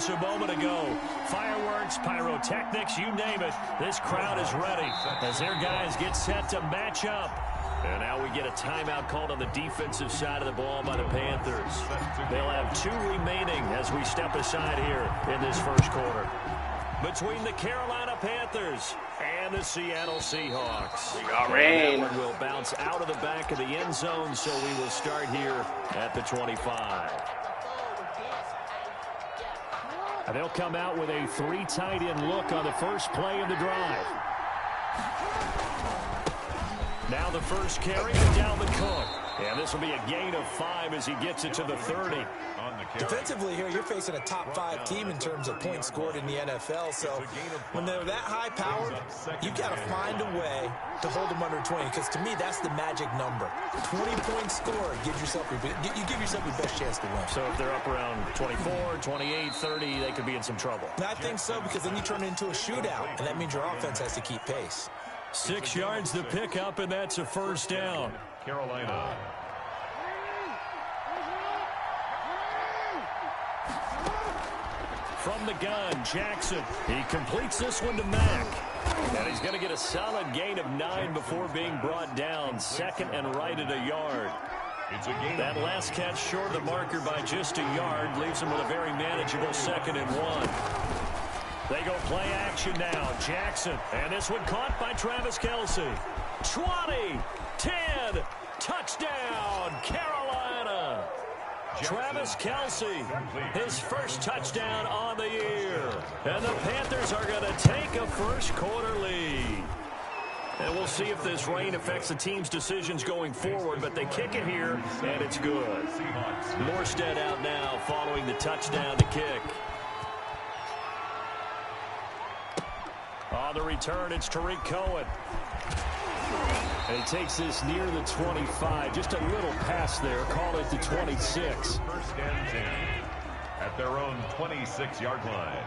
moments a moment ago. Fireworks, pyrotechnics, you name it. This crowd is ready as their guys get set to match up. And now we get a timeout called on the defensive side of the ball by the Panthers. They'll have 2 remaining as we step aside here in this first quarter. Between the Carolina Panthers and the Seattle Seahawks. We got rain. That one will bounce out of the back of the end zone, so we will start here at the 25. And they'll come out with a 3 tight end look on the first play of the drive. Now the first carry to Dalvin Cook. And this will be a gain of 5 as he gets it to the 30. Defensively here, you're facing a top 5 team in terms of points scored in the NFL. So when they're that high powered, you've got to find a way to hold them under 20. Because to me, that's the magic number. 20 points scored, you give yourself your best chance to win. So if they're up around 24, 28, 30, they could be in some trouble. I think so, because then you turn it into a shootout. And that means your offense has to keep pace. 6 yards to pick up, and that's a first down. Carolina. From the gun, Jackson. He completes this one to Mack. And he's going to get a solid gain of 9 before being brought down. Second and right at a yard. That last catch short of the marker by just a yard leaves him with a very manageable 2nd and 1. They go play action now. Jackson. And this one caught by Travis Kelce. 20, 10, touchdown, Carolina. Travis Kelce, his first touchdown on the year. And the Panthers are going to take a first quarter lead. And we'll see if this rain affects the team's decisions going forward, but they kick it here, and it's good. Morstead out now following the touchdown to kick. On the return, it's Tariq Cohen. And he takes this near the 25. Just a little pass there. Call it the 26. First and 10 at their own 26-yard line.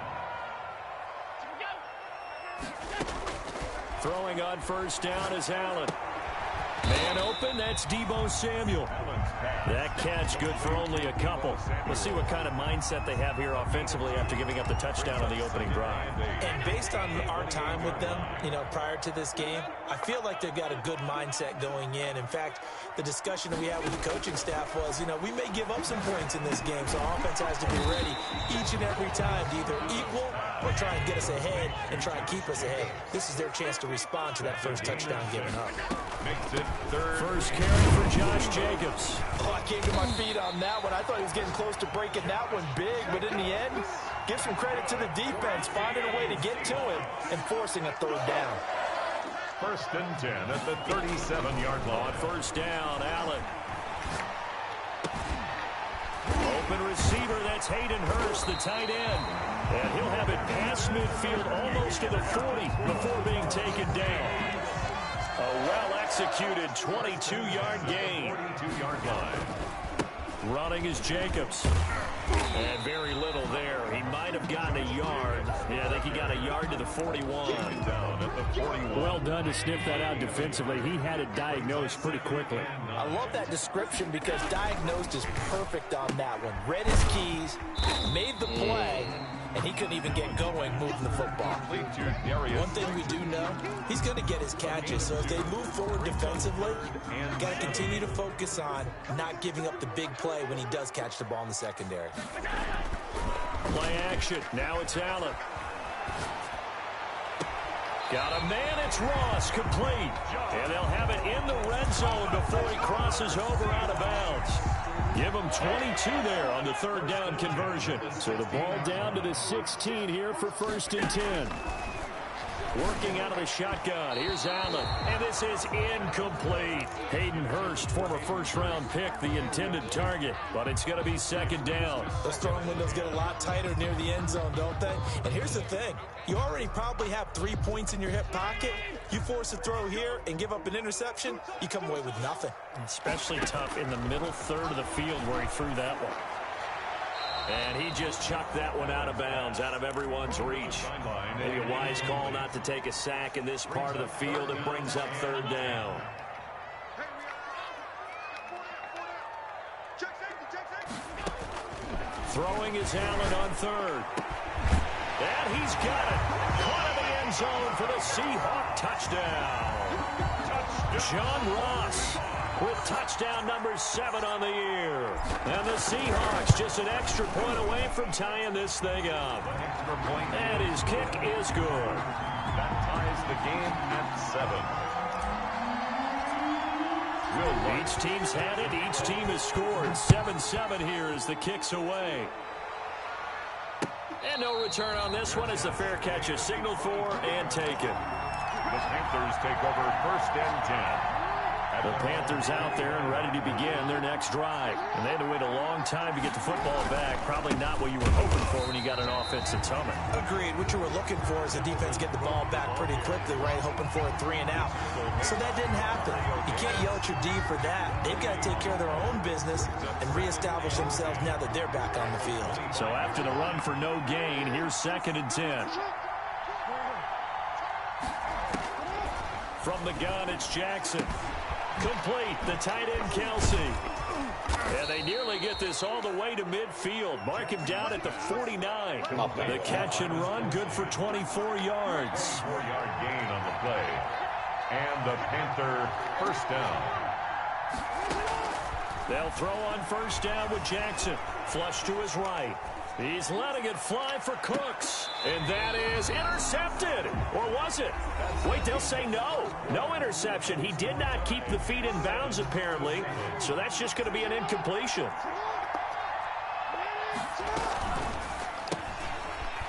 Throwing on first down is Allen. Man open, that's Deebo Samuel. That catch good for only a couple. Let's see what kind of mindset they have here offensively after giving up the touchdown on the opening drive. And based on our time with them, prior to this game, I feel like they've got a good mindset going in. In fact, the discussion that we had with the coaching staff was, we may give up some points in this game, so our offense has to be ready each and every time to either equal or try and get us ahead and try and keep us ahead. This is their chance to respond to that first touchdown given up. Makes it third. First carry for Josh Jacobs. Oh, I came to my feet on that one. I thought he was getting close to breaking that one big, but in the end, give some credit to the defense, finding a way to get to him and forcing a third down. First and 10 at the 37-yard line. On first down, Allen. Open receiver, that's Hayden Hurst, the tight end. And he'll have it past midfield almost to the 40 before being taken down. A well-executed 22-yard gain. 42-yard line. Running is Jacobs. And very little there. He might have gotten a yard. Yeah, I think he got a yard to the 41. Down at the 41. Well done to sniff that out defensively. He had it diagnosed pretty quickly. I love that description because diagnosed is perfect on that one. Read his keys, made the play, and he couldn't even get going moving the football. One thing we do know, he's going to get his catches. So if they move forward defensively, you got to continue to focus on not giving up the big play when he does catch the ball in the secondary. Play action. Now it's Allen. Got a man. It's Ross. Complete. And they'll have it in the red zone before he crosses over out of bounds. Give him 22 there on the third down conversion. So the ball down to the 16 here for first and 10. Working out of the shotgun. Here's Allen. And this is incomplete. Hayden Hurst, former first-round pick, the intended target. But it's going to be second down. Those throwing windows get a lot tighter near the end zone, don't they? And here's the thing. You already probably have 3 points in your hip pocket. You force a throw here and give up an interception, you come away with nothing. Especially tough in the middle third of the field where he threw that one. And he just chucked that one out of bounds, out of everyone's reach. Maybe a wise call not to take a sack in this part of the field. It brings up third down. Throwing is Allen on third. And he's got it. Caught in the end zone for the Seahawks touchdown. John Ross with touchdown number 7 on the year. And the Seahawks just an extra point away from tying this thing up. And his kick is good. That ties the game at 7. Each team's had it. Each team has scored. 7-7 here as the kick's away. And no return on this one as the fair catch is signaled for and taken. The Panthers take over 1st and 10. The Panthers out there and ready to begin their next drive. And they had to wait a long time to get the football back. Probably not what you were hoping for when you got an offensive tunnel. Agreed. What you were looking for is the defense get the ball back pretty quickly, right? Hoping for a 3-and-out. So that didn't happen. You can't yell at your D for that. They've got to take care of their own business and reestablish themselves now that they're back on the field. So after the run for no gain, here's 2nd and 10. From the gun, it's Jackson. Complete, the tight end, Kelsey. And they nearly get this all the way to midfield. Mark him down at the 49. The catch and run, good for 24 yards. 4-yard gain on the play. And the Panther 1st down. They'll throw on 1st down with Jackson. Flush to his right. He's letting it fly for Cooks. And that is intercepted. Or was it? Wait, they'll say no. No interception. He did not keep the feet in bounds, apparently. So that's just going to be an incompletion.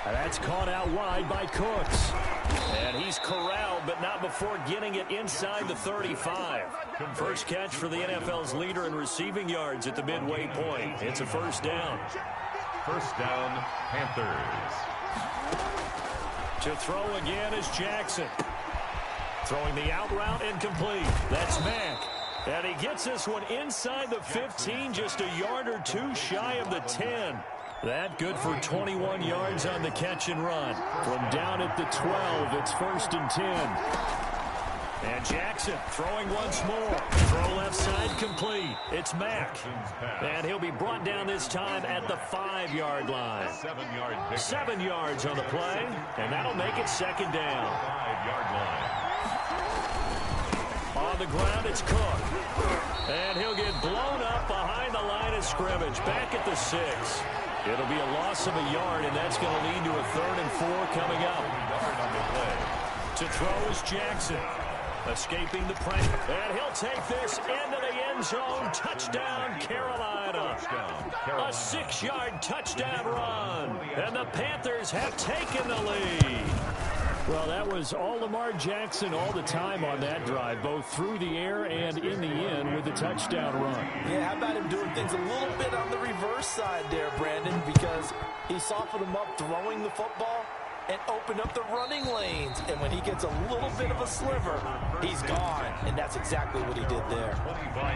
That's caught out wide by Cooks. And he's corralled, but not before getting it inside the 35. First catch for the NFL's leader in receiving yards at the midway point. It's a 1st down. 1st down, Panthers. To throw again is Jackson. Throwing the out route incomplete. That's Mack. And he gets this one inside the 15, just a yard or 2 shy of the 10. That good for 21 yards on the catch and run. From down at the 12, it's 1st and 10. And Jackson throwing once more. Throw left side complete. It's Mack. And he'll be brought down this time at the 5-yard line. 7 yards on the play. And that'll make it 2nd down. 5-yard line. On the ground, it's Cook. And he'll get blown up behind the line of scrimmage. Back at the 6. It'll be a loss of a yard, and that's going to lead to a 3rd and 4 coming up. To throw is Jackson. Escaping the pressure. And he'll take this into the end zone. Touchdown, Carolina. A 6-yard touchdown run. And the Panthers have taken the lead. Well, that was all Lamar Jackson all the time on that drive, both through the air and in the end with the touchdown run. Yeah, how about him doing things a little bit on the reverse side there, Brandon, because he softened him up throwing the football and opened up the running lanes. And when he gets a little bit of a sliver, he's gone. And that's exactly what he did there.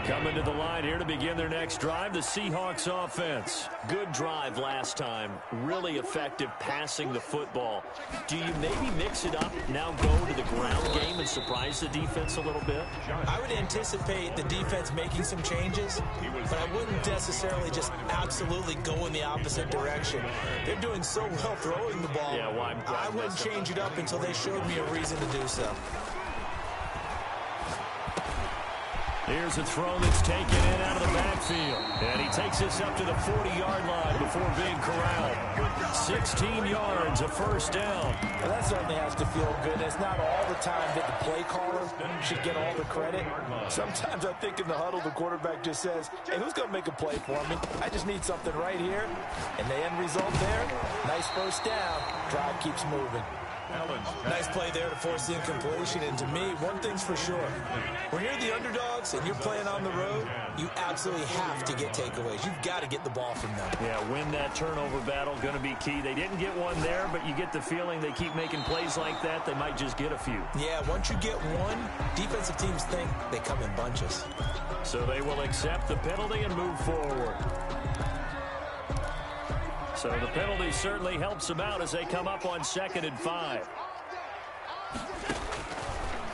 Coming to the line here to begin their next drive, the Seahawks offense. Good drive last time. Really effective passing the football. Do you maybe mix it up, now go to the ground game and surprise the defense a little bit? I would anticipate the defense making some changes, but I wouldn't necessarily just absolutely go in the opposite direction. They're doing so well throwing the ball. Yeah, well, I wouldn't change it up until they showed me a reason to do so. Here's a throw that's taken in out of the backfield. And he takes this up to the 40-yard line before being corralled. 16 yards, a 1st down. Well, that certainly has to feel good. It's not all the time that the play caller should get all the credit. Sometimes I think in the huddle, the quarterback just says, hey, who's going to make a play for me? I just need something right here. And the end result there, nice 1st down. Drive keeps moving. Nice play there to force the incompletion. And to me, one thing's for sure. When you're the underdogs and you're playing on the road, you absolutely have to get takeaways. You've got to get the ball from them. Yeah, win that turnover battle, going to be key. They didn't get one there, but you get the feeling they keep making plays like that, they might just get a few. Yeah, once you get one, defensive teams think they come in bunches. So they will accept the penalty and move forward. So the penalty certainly helps them out as they come up on 2nd and 5.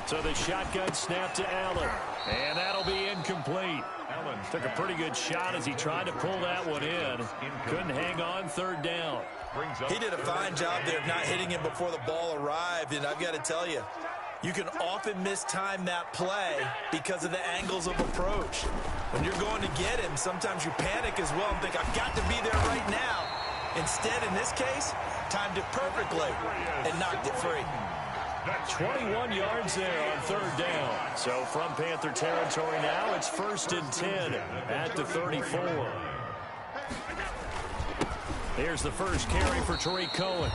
So the shotgun snap to Allen. And that'll be incomplete. Allen took a pretty good shot as he tried to pull that one in. Couldn't hang on, third down. He did a fine job there of not hitting him before the ball arrived. And I've got to tell you, you can often mistime that play because of the angles of approach. When you're going to get him, sometimes you panic as well and think, I've got to be there right now. Instead, in this case, timed it perfectly and knocked it free. 21 yards there on third down. So from Panther territory now, it's 1st and 10 at the 34. Here's the first carry for Tariq Cohen.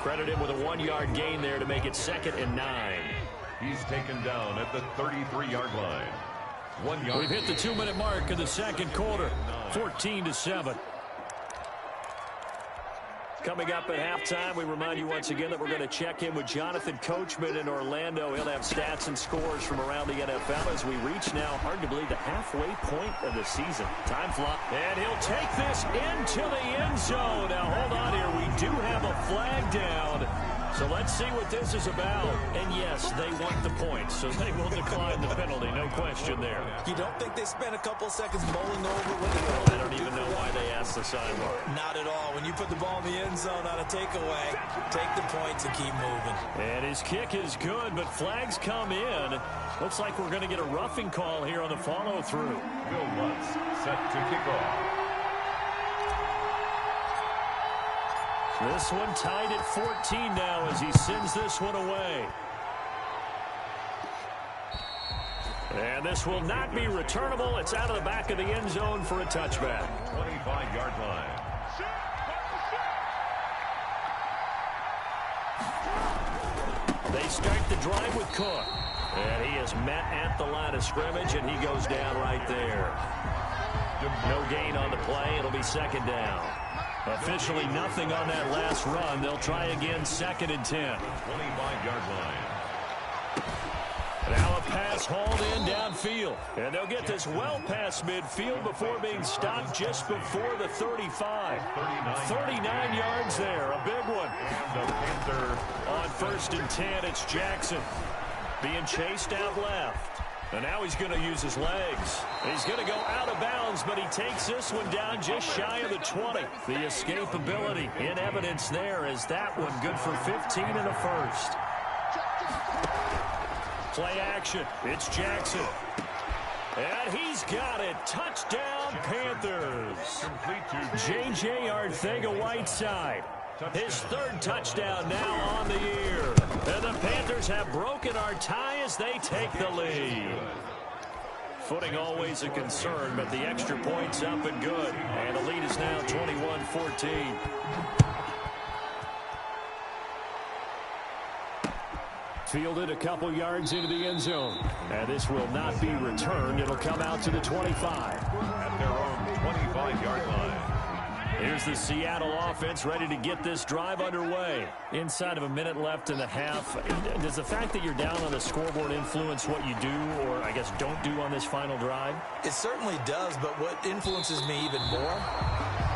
Credit him with a 1-yard gain there to make it 2nd and 9. He's taken down at the 33-yard line. 1 yard. We've hit the 2-minute mark of the second quarter. 14-7. Coming up at halftime, we remind you once again that we're going to check in with Jonathan Coachman in Orlando. He'll have stats and scores from around the NFL as we reach now, hard to believe, the halfway point of the season. Time flies. And he'll take this into the end zone. Now, hold on here. We do have a flag down. So let's see what this is about. And yes, they want the points, so they will decline the penalty. No question there. You don't think they spent a couple seconds mulling over what they go? I don't even know why they asked the sidebar. Not at all. When you put the ball in the end zone on a takeaway, take the points and keep moving. And his kick is good, but flags come in. Looks like we're going to get a roughing call here on the follow-through. Will Lutz set to kick off. This one tied at 14 now as he sends this one away. And this will not be returnable. It's out of the back of the end zone for a touchback. 25-yard line. They start the drive with Cook. And he is met at the line of scrimmage, and he goes down right there. No gain on the play. It'll be 2nd down. Officially nothing on that last run. They'll try again, 2nd and 10. 25-yard line. Now a pass hauled in downfield. And they'll get this well past midfield before being stopped just before the 35. 39 yards there, a big one. The Panther on 1st and 10, it's Jackson being chased out left. And now he's going to use his legs. He's going to go out of bounds, but he takes this one down just shy of the 20. The escapability in evidence there as that one good for 15 and a first. Play action. It's Jackson. And he's got it. Touchdown, Panthers. J.J. Arcega-Whiteside. His 3rd touchdown now on the year. And the Panthers have broken our tie as they take the lead. Footing always a concern, but the extra point's up and good. And the lead is now 21-14. Fielded a couple yards into the end zone. And this will not be returned. It'll come out to the 25. At their own 25-yard line. Here's the Seattle offense ready to get this drive underway. Inside of a minute left in the half. Does the fact that you're down on the scoreboard influence what you do or, I guess, don't do on this final drive? It certainly does, but what influences me even more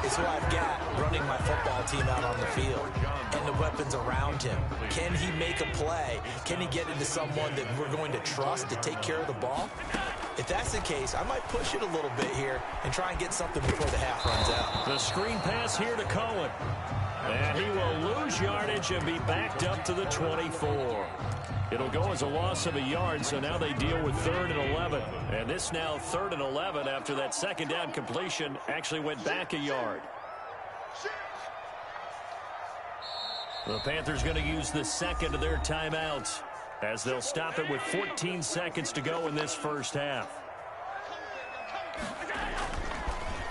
is who I've got running my football team out on the field and the weapons around him. Can he make a play? Can he get into someone that we're going to trust to take care of the ball? If that's the case, I might push it a little bit here and try and get something before the half runs out. The screen pass here to Cohen. And he will lose yardage and be backed up to the 24. It'll go as a loss of a yard, so now they deal with 3rd and 11. And this now 3rd and 11 after that 2nd down completion actually went back a yard. The Panthers going to use the 2nd of their timeouts as they'll stop it with 14 seconds to go in this first half.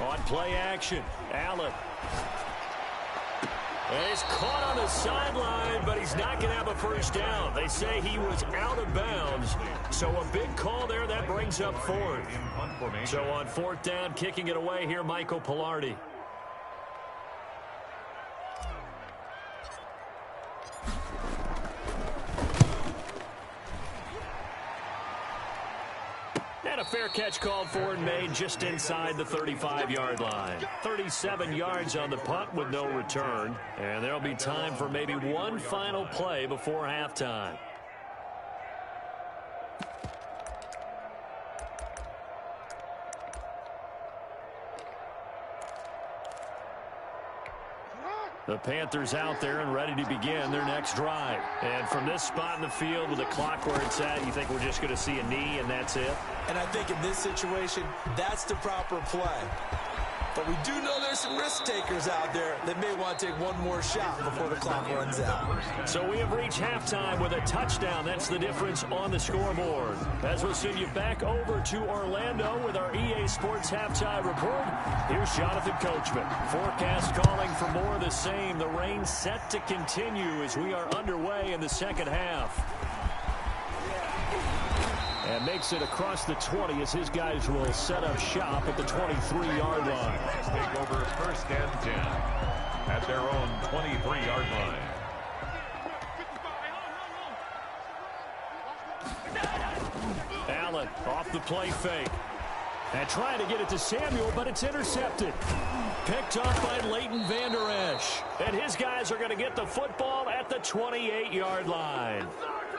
On play action, Allen. And he's caught on the sideline, but he's not going to have a first down. They say he was out of bounds. So a big call there that brings up 4th. So on 4th down, kicking it away here, Michael Pilardi. And a fair catch called for and made just inside the 35-yard line. 37 yards on the punt with no return. And there'll be time for maybe one final play before halftime. The Panthers out there and ready to begin their next drive. And from this spot in the field with the clock where it's at, you think we're just going to see a knee and that's it? And I think in this situation, that's the proper play. But we do know there's some risk takers out there that may want to take one more shot before the clock runs out. So we have reached halftime with a touchdown. That's the difference on the scoreboard. As we'll send you back over to Orlando with our EA Sports Halftime Report, here's Jonathan Coachman. Forecast calling for more of the same. The rain set to continue as we are underway in the second half. And makes it across the 20 as his guys will set up shop at the 23-yard line. Take over 1st and 10 at their own 23-yard line. Allen off the play fake. And trying to get it to Samuel, but it's intercepted. Picked off by Leighton Vander Esch. And his guys are going to get the football at the 28-yard line.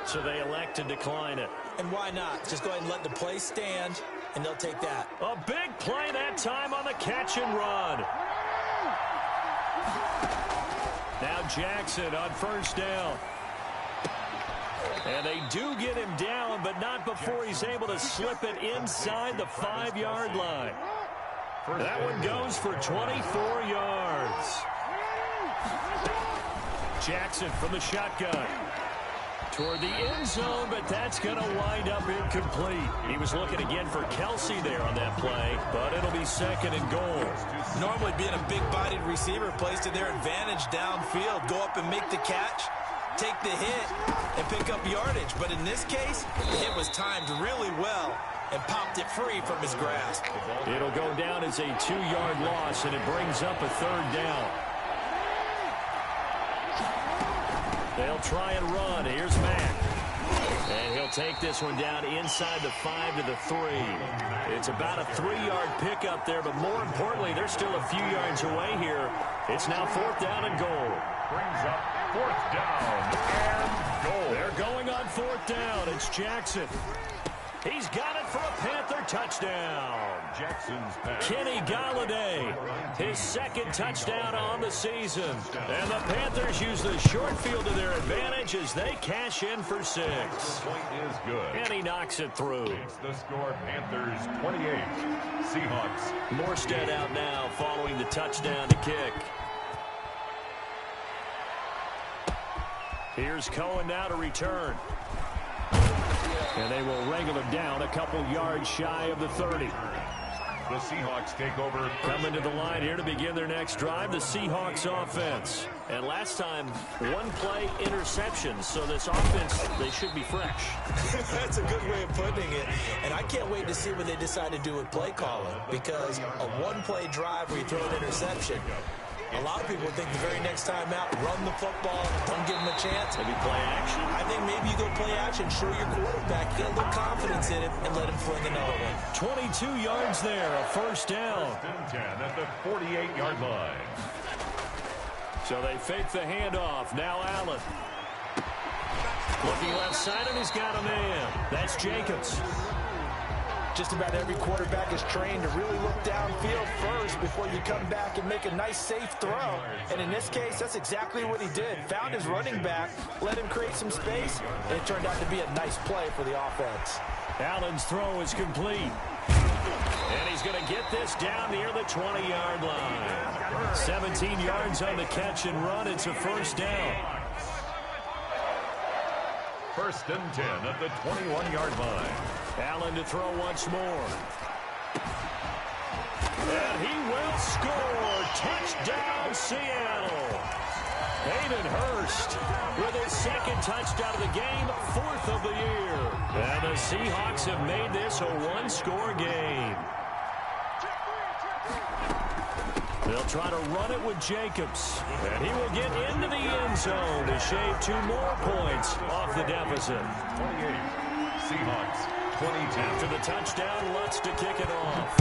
So they elect to decline it. And why not? Just go ahead and let the play stand, and they'll take that. A big play that time on the catch and run. Now Jackson on 1st down. And they do get him down, but not before he's able to slip it inside the 5-yard line. That one goes for 24 yards. Jackson from the shotgun. Toward the end zone, but that's going to wind up incomplete. He was looking again for Kelsey there on that play, but it'll be 2nd and goal. Normally being a big-bodied receiver plays to their advantage downfield. Go up and make the catch, take the hit, and pick up yardage. But in this case, the hit was timed really well and popped it free from his grasp. It'll go down as a 2-yard loss, and it brings up a 3rd down. They'll try and run. Here's Mack. And he'll take this one down inside the 5 to the 3. It's about a 3-yard pickup there, but more importantly, they're still a few yards away here. It's now 4th down and goal. Brings up 4th down and goal. They're going on 4th down. It's Jackson. He's got it for a Panther touchdown. Jackson's pass. Kenny Golladay, his 2nd touchdown on the season. And the Panthers use the short field to their advantage as they cash in for 6. Point is good. And he knocks it through. It's the score, Panthers 28, Seahawks. Morstead out now following the touchdown to kick. Here's Cohen now to return. And they will wrangle him down a couple yards shy of the 30. The Seahawks take over. Coming to the line here to begin their next drive, the Seahawks offense. And last time, 1-play interception. So this offense, they should be fresh. That's a good way of putting it. And I can't wait to see what they decide to do with play calling. Because a 1-play drive where you throw an interception, a lot of people think the very next time out, run the football, don't give them a chance. Maybe play action. I think maybe you go play action, show your quarterback, get a little confidence in him, and let him fling another one. 22 yards there, a 1st down. 1st and 10 at the 48-yard line. So they fake the handoff. Now Allen. Looking left side, and he's got a man. That's Jacobs. Just about every quarterback is trained to really look downfield first before you come back and make a nice, safe throw. And in this case, that's exactly what he did. Found his running back, let him create some space, and it turned out to be a nice play for the offense. Allen's throw is complete. And he's going to get this down near the 20-yard line. 17 yards on the catch and run. It's a 1st down. 1st and 10 at the 21-yard line. Allen to throw once more. And he will score. Touchdown, Seattle. Hayden Hurst with his 2nd touchdown of the game, 4th of the year. And the Seahawks have made this a 1-score game. They'll try to run it with Jacobs. And he will get into the end zone to shave 2 more points off the deficit. 28, Seahawks 22. After the touchdown, Lutz to kick it off.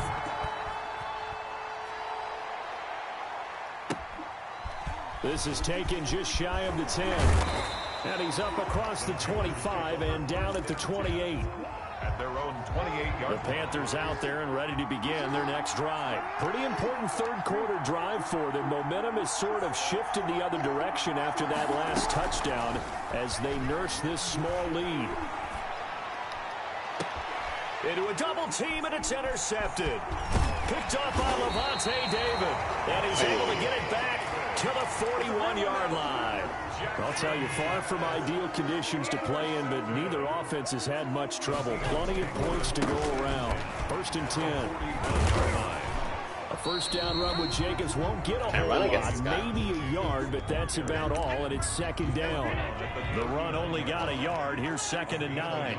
This is taken just shy of the 10. And he's up across the 25 and down at the 28. at their own 28-yard. The Panthers out there and ready to begin their next drive. Pretty important third-quarter drive for them. Momentum has sort of shifted the other direction after that last touchdown as they nurse this small lead. Into a double team, and it's intercepted. Picked up by Levante David, and he's able to get it back to the 41-yard line. I'll tell you, far from ideal conditions to play in, but neither offense has had much trouble. Plenty of points to go around. 1st and 10. A first down run with Jacobs won't get a whole lot, maybe a yard, but that's about all, and it's 2nd down. The run only got a yard. Here's 2nd and 9.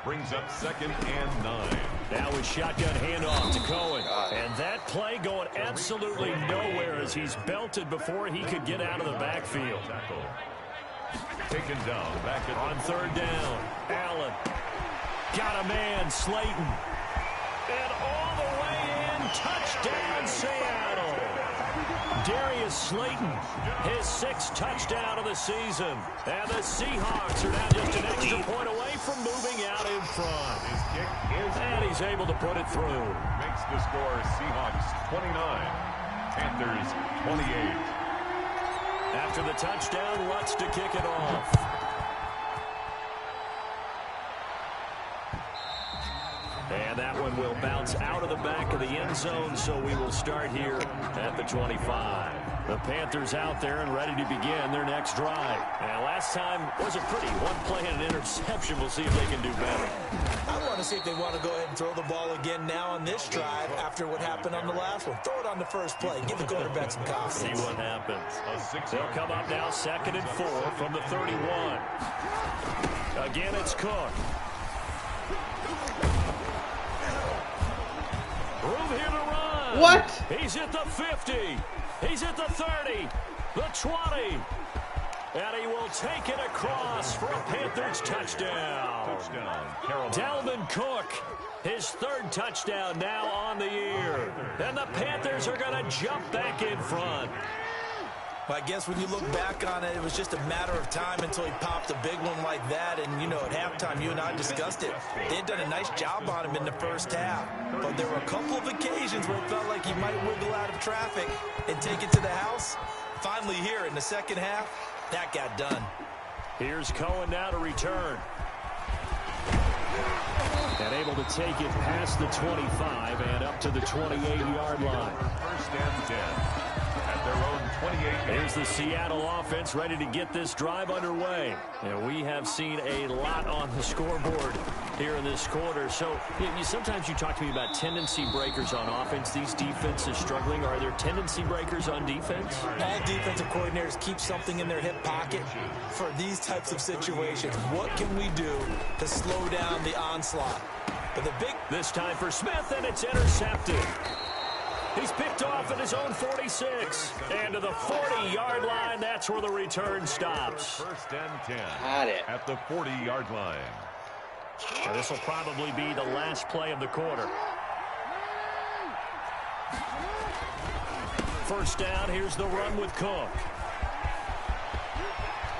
Brings up 2nd and 9. Now a shotgun handoff to Cohen. And that play going absolutely nowhere as he's belted before he could get out of the backfield. Taken down back at on 3rd down. Allen. Got a man, Slayton. And all the way in, touchdown Seattle. Darius Slayton, his 6th touchdown of the season. And the Seahawks are now just an extra point away from moving out in front. His kick is and he's able to put it through. Makes the score Seahawks 29, Panthers 28. After the touchdown, Lutz to kick it off. And that one will bounce out of the back of the end zone, so we will start here at the 25. The Panthers out there and ready to begin their next drive. And last time wasn't pretty. One play and an interception. We'll see if they can do better. I want to see if they want to go ahead and throw the ball again now on this drive after what happened on the last one. Throw it on the first play. Give the quarterback some confidence. See what happens. They'll come up now 2nd and 4 from the 31. Again, it's Cook. Room here to run. What? He's at the 50. He's at the 30. The 20. And he will take it across for a Panthers touchdown. Dalvin Cook, his 3rd touchdown now on the year. And the Panthers are going to jump back in front. Well, I guess when you look back on it, it was just a matter of time until he popped a big one like that. And, you know, at halftime, you and I discussed it. They had done a nice job on him in the first half. But there were a couple of occasions where it felt like he might wiggle out of traffic and take it to the house. Finally here in the second half, that got done. Here's Cohen now to return. And able to take it past the 25 and up to the 28-yard line. 1st and 10. At their own 28. Here's the Seattle offense ready to get this drive underway. And we have seen a lot on the scoreboard here in this quarter. So sometimes you talk to me about tendency breakers on offense. These defenses struggling. Are there tendency breakers on defense? All defensive coordinators keep something in their hip pocket for these types of situations. What can we do to slow down the onslaught? But the big... This time for Smith, and it's intercepted. He's picked off at his own 46. And to the 40-yard line, that's where the return stops. 1st and 10. Got it. At the 40-yard line. And this will probably be the last play of the quarter. 1st down, here's the run with Cook.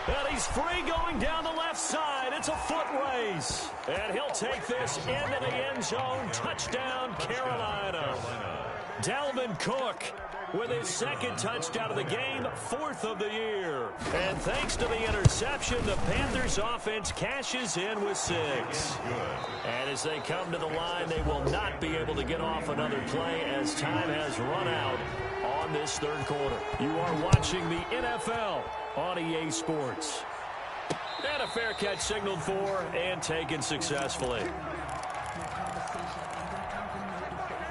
And he's free going down the left side. It's a foot race. And he'll take this into the end zone. Touchdown, Carolina. Dalvin Cook with his 2nd touchdown of the game, 4th of the year. And thanks to the interception, the Panthers offense cashes in with 6. And as they come to the line, they will not be able to get off another play as time has run out on this 3rd quarter. You are watching the NFL on EA Sports. And a fair catch signaled for and taken successfully.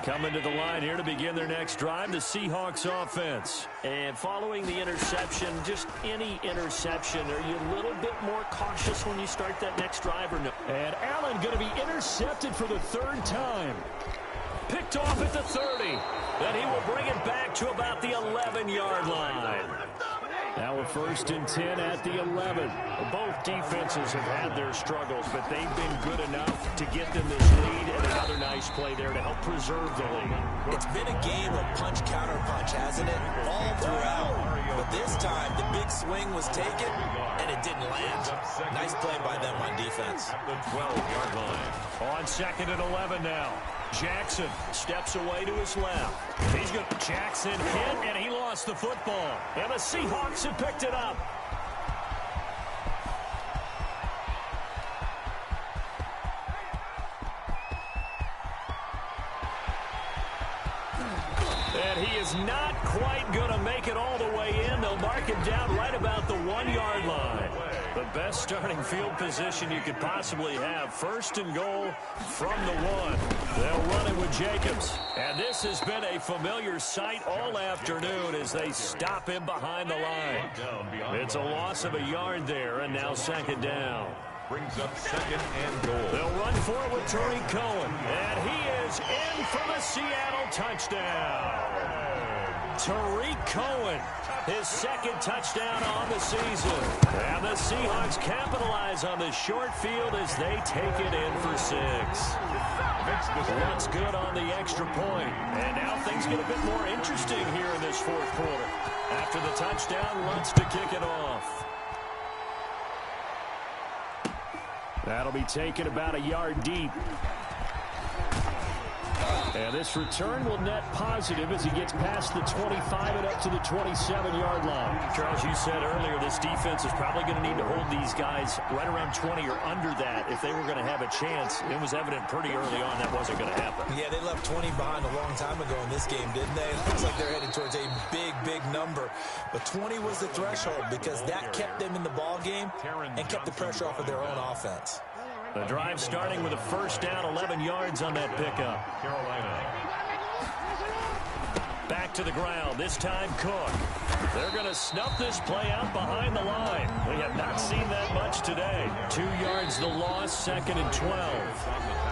Coming to the line here to begin their next drive, the Seahawks offense. And following the interception, just any interception, are you a little bit more cautious when you start that next drive or no? And Allen going to be intercepted for the 3rd time. Picked off at the 30. Then he will bring it back to about the 11-yard line. Now we're 1st and 10 at the 11. Both defenses have had their struggles, but they've been good enough to get them this lead, and another nice play there to help preserve the lead. It's been a game of punch-counter-punch, hasn't it? All throughout. But this time, the big swing was taken, and it didn't land. Nice play by them on defense. At the 12-yard line. On 2nd and 11 now. Jackson steps away to his left. He's got Jackson hit, and he lost the football. And the Seahawks have picked it up. And he is not quite going to make it all the way in. They'll mark him down right about the 1-yard line. The best starting field position you could possibly have. 1st and goal from the 1. They'll run it with Jacobs. And this has been a familiar sight all afternoon as they stop him behind the line. It's a loss of a yard there, and now 2nd down. Brings up 2nd and goal. They'll run for it with Tariq Cohen. And he is in for the Seattle touchdown. Tariq Cohen, his 2nd touchdown on the season. And the Seahawks capitalize on the short field as they take it in for 6. Looks good on the extra point. And now things get a bit more interesting here in this 4th quarter. After the touchdown, Lutz to kick it off. That'll be taken about a yard deep. And this return will net positive as he gets past the 25 and up to the 27-yard line. Charles, you said earlier this defense is probably going to need to hold these guys right around 20 or under that if they were going to have a chance. It was evident pretty early on that wasn't going to happen. Yeah, they left 20 behind a long time ago in this game, didn't they? It looks like they're headed towards a big, big number. But 20 was the threshold because that kept them in the ball game and kept the pressure off of their own offense. The drive starting with a 1st down, 11 yards on that pickup. Carolina. Back to the ground, this time Cook. They're going to snuff this play out behind the line. We have not seen that much today. 2 yards the loss, 2nd and 12.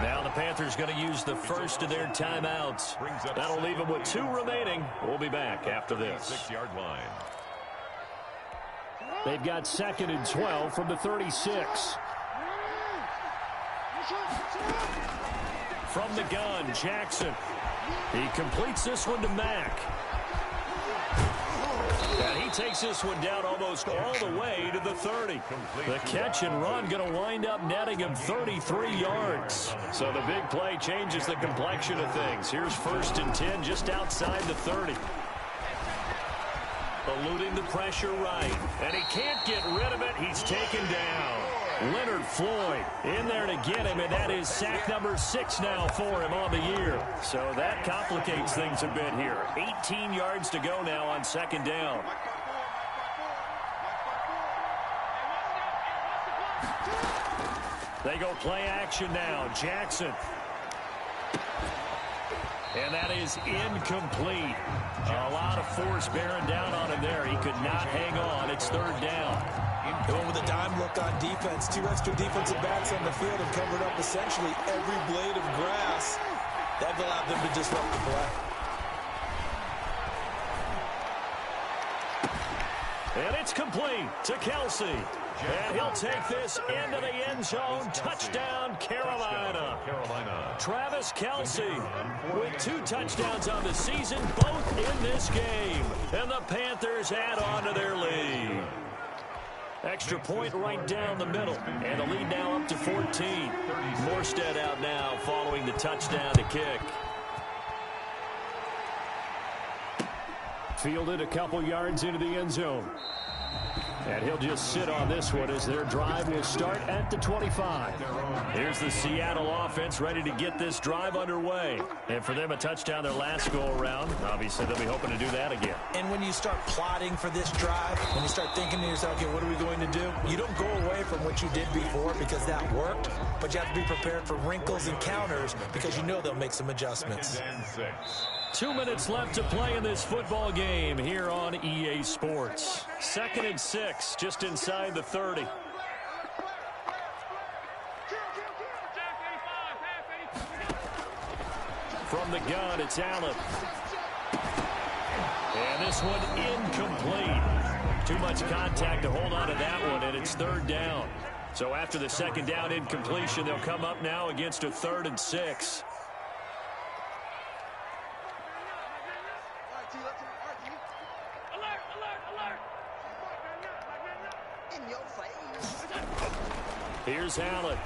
Now the Panthers going to use the first of their timeouts. That'll leave them with 2 remaining. We'll be back after this. 6-yard line. They've got 2nd and 12 from the 36. From the gun, Jackson. He completes this one to Mack. And he takes this one down almost all the way to the 30. The catch and run going to wind up netting him 33 yards. So the big play changes the complexion of things. Here's 1st and 10 just outside the 30. Eluding the pressure right. And he can't get rid of it. He's taken down. Leonard Floyd in there to get him, and that is sack number 6 now for him on the year. So that complicates things a bit here. 18 yards to go now on 2nd down. They go play action now. Jackson. And that is incomplete. A lot of force bearing down on him there. He could not hang on. It's 3rd down. Going with a dime look on defense. 2 extra defensive backs on the field and covered up essentially every blade of grass. That allowed them to disrupt the play. And it's complete to Kelsey. And he'll take this into the end zone. Touchdown, Carolina. Travis Kelsey with 2 touchdowns on the season, both in this game. And the Panthers add on to their lead. Extra point right down the middle. And the lead now up to 14. Morstead out now following the touchdown to kick. Fielded a couple yards into the end zone. And he'll just sit on this one as their drive will start at the 25. Here's the Seattle offense ready to get this drive underway. And for them, a touchdown their last go-around. Obviously, they'll be hoping to do that again. And when you start plotting for this drive, when you start thinking to yourself, okay, what are we going to do? You don't go away from what you did before because that worked, but you have to be prepared for wrinkles and counters because you know they'll make some adjustments. 2 minutes left to play in this football game here on EA Sports. 2nd and 6, just inside the 30. From the gun, it's Allen. And this one incomplete. Too much contact to hold on to that one, and it's third down. So after the second down incompletion, they'll come up now against a 3rd and 6. Here's Allen.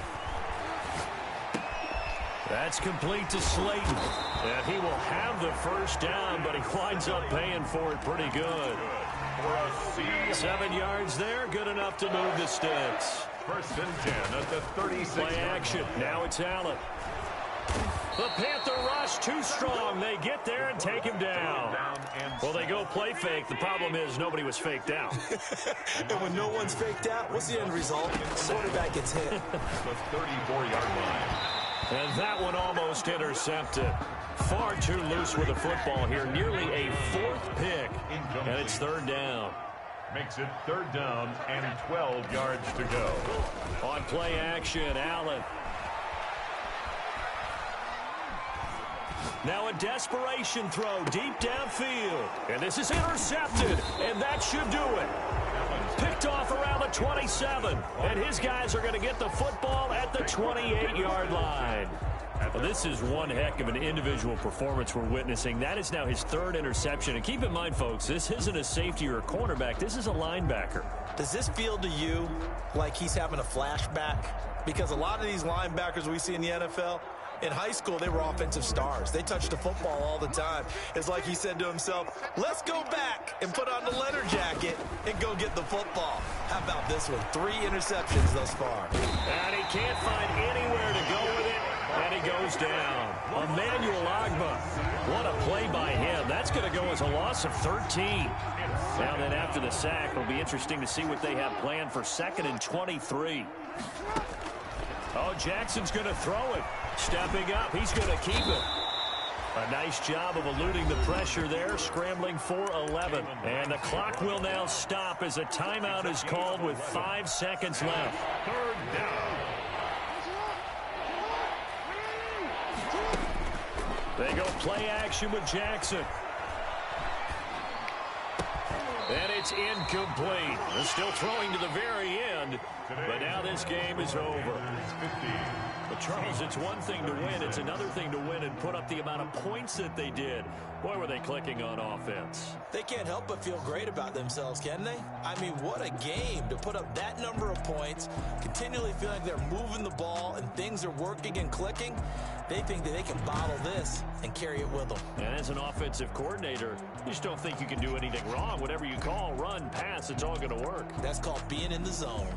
That's complete to Slayton. And he will have the first down, but he winds up paying for it pretty good. 7 yards there, good enough to move the sticks. 1st and 10 at the 36. Play action. Now it's Allen. The Panther rush too strong. They get there and take him down. Well, they go play fake. The problem is nobody was faked out. And when no one's faked out, what's the end result? Quarterback gets hit. The 34-yard line. And that one almost intercepted. Far too loose with the football here. Nearly a 4th pick. And it's 3rd down. Makes it 3rd down and 12 yards to go. On play action, Allen. Now a desperation throw deep downfield. And this is intercepted. And that should do it. Picked off around the 27. And his guys are going to get the football at the 28-yard line. Well, this is one heck of an individual performance we're witnessing. That is now his 3rd interception. And keep in mind, folks, this isn't a safety or a cornerback. This is a linebacker. Does this feel to you like he's having a flashback? Because a lot of these linebackers we see in the NFL, in high school, they were offensive stars. They touched the football all the time. It's like he said to himself, let's go back and put on the leather jacket and go get the football. How about this one? 3 interceptions thus far. And he can't find anywhere to go with it, and he goes down. Emmanuel Agba, what a play by him. That's going to go as a loss of 13. Now then after the sack, it'll be interesting to see what they have planned for 2nd and 23. Oh, Jackson's going to throw it. Stepping up, he's going to keep it. A nice job of eluding the pressure there, scrambling for 11. And the clock will now stop as a timeout is called with 5 seconds left. 3rd down. They go play action with Jackson. And it's incomplete. They're still throwing to the very end, but now this game is over. But Charles, it's one thing to win. It's another thing to win and put up the amount of points that they did. Boy, were they clicking on offense. They can't help but feel great about themselves, can they? I mean, what a game to put up that number of points, continually feeling like they're moving the ball and things are working and clicking. They think that they can bottle this and carry it with them. And as an offensive coordinator, you just don't think you can do anything wrong. Whatever you call, run, pass, it's all going to work. That's called being in the zone.